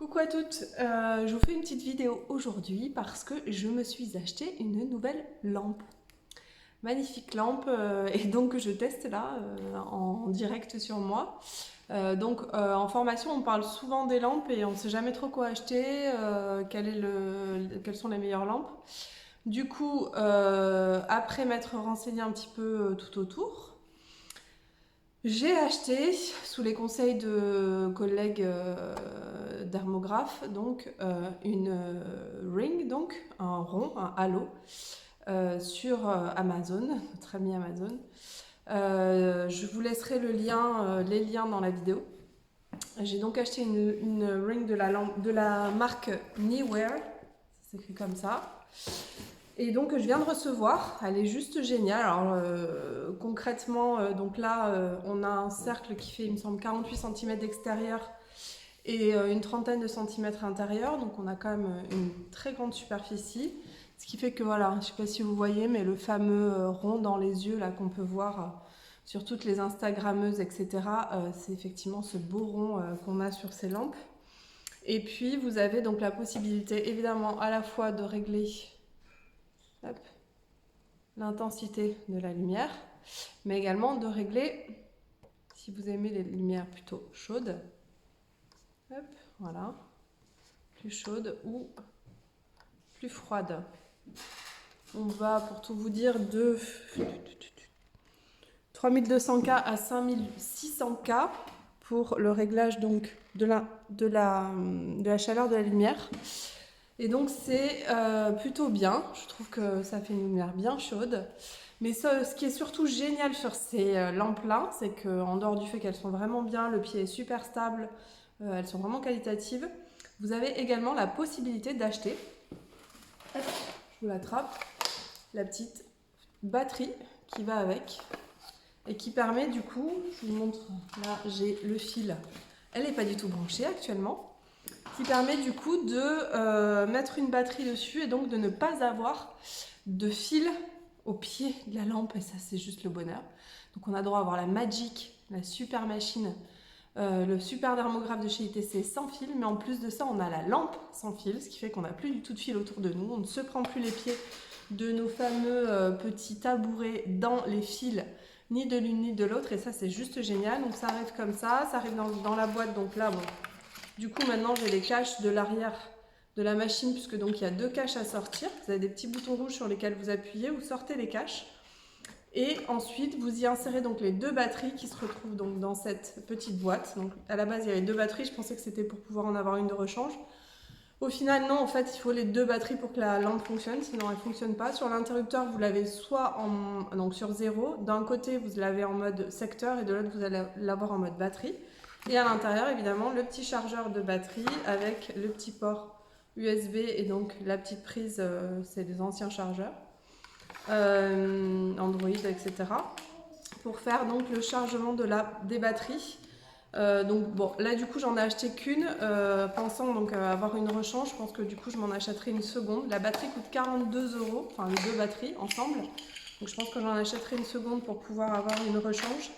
Coucou à toutes, je vous fais une petite vidéo aujourd'hui parce que je me suis acheté une nouvelle lampe. Magnifique lampe et donc je teste là en direct sur moi. En formation on parle souvent des lampes et on ne sait jamais trop quoi acheter, quelles sont les meilleures lampes. Du coup, après m'être renseignée un petit peu tout autour, j'ai acheté, sous les conseils de collègues dermographes, une ring, donc un rond, un halo, sur Amazon, notre ami Amazon. Je vous laisserai les liens dans la vidéo. J'ai donc acheté une ring de la marque Neewear, ça s'écrit comme ça. Et donc je viens de recevoir, elle est juste géniale. Alors concrètement, on a un cercle qui fait il me semble 48 cm d'extérieur et une trentaine de centimètres intérieur, donc on a quand même une très grande superficie. Ce qui fait que voilà, je ne sais pas si vous voyez, mais le fameux rond dans les yeux là qu'on peut voir sur toutes les Instagrammeuses, etc. C'est effectivement ce beau rond qu'on a sur ces lampes. Et puis vous avez donc la possibilité évidemment à la fois de régler l'intensité de la lumière, mais également de régler, si vous aimez les lumières plutôt chaudes, hop, voilà, plus chaude ou plus froide. On va, pour tout vous dire, de 3200K à 5600K pour le réglage donc de la chaleur de la lumière. Et donc c'est plutôt bien, je trouve que ça fait une lumière bien chaude. Mais ce qui est surtout génial sur ces lampes-là, c'est qu'en dehors du fait qu'elles sont vraiment bien, le pied est super stable, elles sont vraiment qualitatives, vous avez également la possibilité d'acheter, je vous l'attrape, la petite batterie qui va avec et qui permet du coup, je vous montre, là j'ai le fil, elle n'est pas du tout branchée actuellement, qui permet du coup de mettre une batterie dessus et donc de ne pas avoir de fil au pied de la lampe, et ça c'est juste le bonheur. Donc on a droit à avoir la Magic, la super machine, le super dermographe de chez ITC sans fil, mais en plus de ça on a la lampe sans fil, ce qui fait qu'on n'a plus du tout de fil autour de nous, on ne se prend plus les pieds de nos fameux petits tabourets dans les fils, ni de l'une ni de l'autre, et ça c'est juste génial. Donc ça arrive comme ça arrive dans la boîte, donc là bon, du coup maintenant j'ai les caches de l'arrière de la machine, puisque donc il y a deux caches à sortir. Vous avez des petits boutons rouges sur lesquels vous appuyez, vous sortez les caches. Et ensuite vous y insérez donc les deux batteries qui se retrouvent donc dans cette petite boîte. Donc à la base il y avait deux batteries, je pensais que c'était pour pouvoir en avoir une de rechange. Au final non, en fait il faut les deux batteries pour que la lampe fonctionne, sinon elle ne fonctionne pas. Sur l'interrupteur vous l'avez soit donc sur 0, d'un côté vous l'avez en mode secteur et de l'autre vous allez l'avoir en mode batterie. Et à l'intérieur évidemment le petit chargeur de batterie avec le petit port USB et donc la petite prise, c'est des anciens chargeurs Android, etc. pour faire donc le chargement des batteries. Donc bon, là du coup j'en ai acheté qu'une, pensant donc avoir une rechange. Je pense que du coup je m'en achèterai une seconde. La batterie coûte 42 €, enfin les deux batteries ensemble. Donc je pense que j'en achèterai une seconde pour pouvoir avoir une rechange.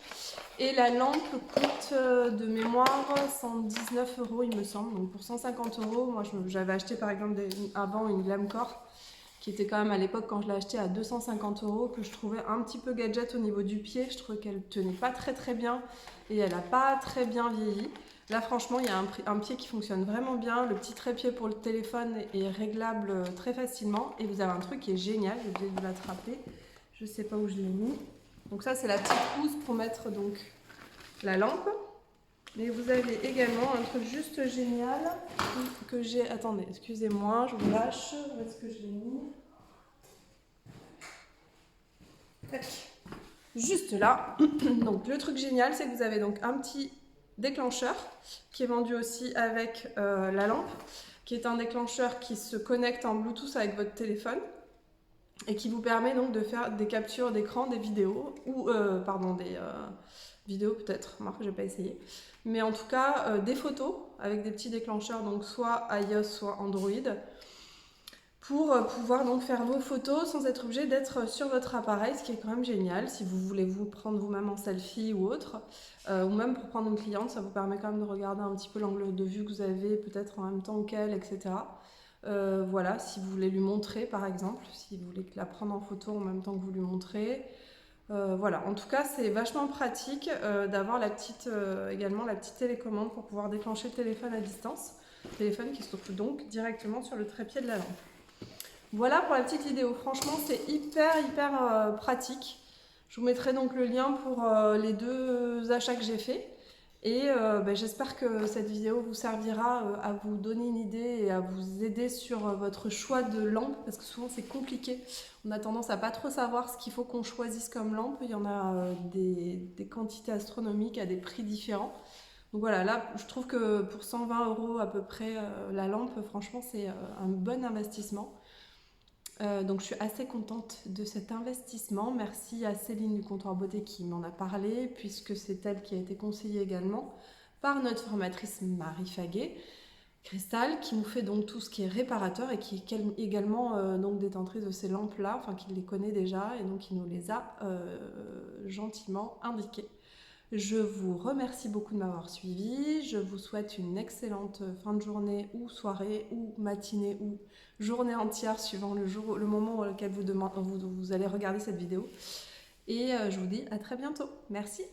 Et la lampe coûte de mémoire 119 € il me semble. Donc pour 150 €, moi j'avais acheté par exemple avant une Glamcor qui était quand même à l'époque quand je l'ai acheté à 250 €, que je trouvais un petit peu gadget au niveau du pied. Je trouvais qu'elle tenait pas très bien et elle n'a pas très bien vieilli. Là franchement il y a un pied qui fonctionne vraiment bien. Le petit trépied pour le téléphone est réglable très facilement. Et vous avez un truc qui est génial, j'ai oublié de l'attraper. Je sais pas où je l'ai mis. Donc ça c'est la petite housse pour mettre donc la lampe. Mais vous avez également un truc juste génial que j'ai... Attendez, excusez-moi, je vous lâche. Où est-ce que je l'ai mis? Tac. Juste là. Donc le truc génial, c'est que vous avez donc un petit déclencheur qui est vendu aussi avec la lampe, qui est un déclencheur qui se connecte en Bluetooth avec votre téléphone et qui vous permet donc de faire des captures d'écran, des vidéos, ou des vidéos peut-être, moi je n'ai pas essayé, mais en tout cas des photos avec des petits déclencheurs, donc soit iOS soit Android, pour pouvoir donc faire vos photos sans être obligé d'être sur votre appareil, ce qui est quand même génial si vous voulez vous prendre vous-même en selfie ou autre, ou même pour prendre une cliente, ça vous permet quand même de regarder un petit peu l'angle de vue que vous avez, peut-être en même temps qu'elle, etc. Voilà, si vous voulez lui montrer par exemple, si vous voulez la prendre en photo en même temps que vous lui montrez. Voilà, en tout cas c'est vachement pratique d'avoir également la petite télécommande pour pouvoir déclencher le téléphone à distance. Téléphone qui se trouve donc directement sur le trépied de la lampe. Voilà pour la petite vidéo, franchement c'est hyper pratique. Je vous mettrai donc le lien pour les 2 achats que j'ai faits. Et j'espère que cette vidéo vous servira à vous donner une idée et à vous aider sur votre choix de lampe, parce que souvent c'est compliqué. On a tendance à pas trop savoir ce qu'il faut qu'on choisisse comme lampe. Il y en a des quantités astronomiques à des prix différents. Donc voilà, là je trouve que pour 120 € à peu près la lampe, franchement c'est un bon investissement. Donc je suis assez contente de cet investissement. Merci à Céline du Comptoir Beauté qui m'en a parlé, puisque c'est elle qui a été conseillée également par notre formatrice Marie Faguet, Cristal, qui nous fait donc tout ce qui est réparateur et qui est également donc détentrice de ces lampes-là, enfin qui les connaît déjà et donc qui nous les a gentiment indiquées. Je vous remercie beaucoup de m'avoir suivi. Je vous souhaite une excellente fin de journée ou soirée ou matinée ou journée entière suivant le moment auquel vous allez regarder cette vidéo. Et je vous dis à très bientôt. Merci.